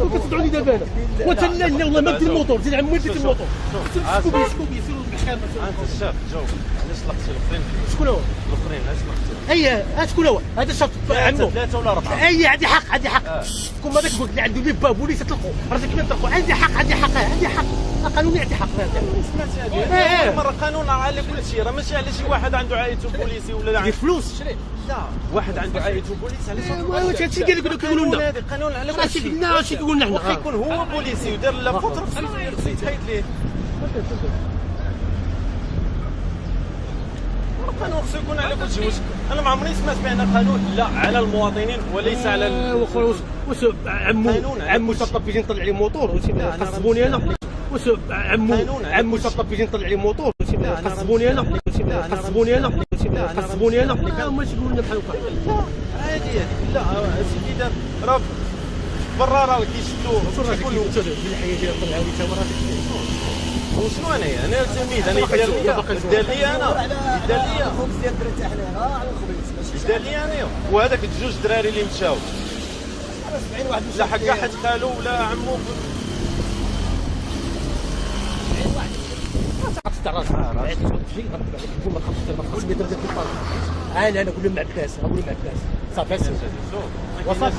كتصدعوني دابا انا وتلا لا والله ما دير الموتور زيد عمي دير الموتور سكوبي سيروا المحكمه انت الشاف جاوب علاش لقيتي الاخرين شكون هو؟ الاخرين علاش لقيتي؟ اي شكون هو؟ هذا الشرط عمو ثلاثه ولا اربعه؟ اي عندي حق عندي حق كون هذاك اللي عنده لي با بوليس تلقوا راسك كيما تلقوا عندي حق عندي حق عندي حق قانوني عندي حق سمعتي هذه مره قانون راه على كل شيء راه ماشي على شي واحد عنده عائلته بوليسي ولا دير فلوس لا واحد عنده عائلته بوليسي علاش واش هادشي كيقولوا لنا هذا قانون على كل ماشي شيء قلنا اش كيقولوا لنا واخا يكون هو بوليسي ودار لا فتره خصو يتحيد ليه القانون خصو يكون على كل شيء. واش انا ما عمري سمعت بان قانون لا على المواطنين وليس على واش عمو شطب يجي نطلع عليه موتور قصبوني انا واش عمو شطب يجي نطلع عليه موتور قصبوني انا قصبوني انا ماشي يقولوا لنا بحال هكا عادي هذيك لا سيدي دار راه برا راه كيشدوا كل بالحياه ديال طلع لي تمرات وشنو انا تلميذ انا دار لي انا دار لي الخبز ديال الدراري تاع حنا على الخبز ماشي دار لي انا وهذاك الجوج دراري اللي مشاو 70 واحد لا حكا حد خالو ولا عمو انا نقول لهم مع الناس نقول لهم مع الناس صافي وصافي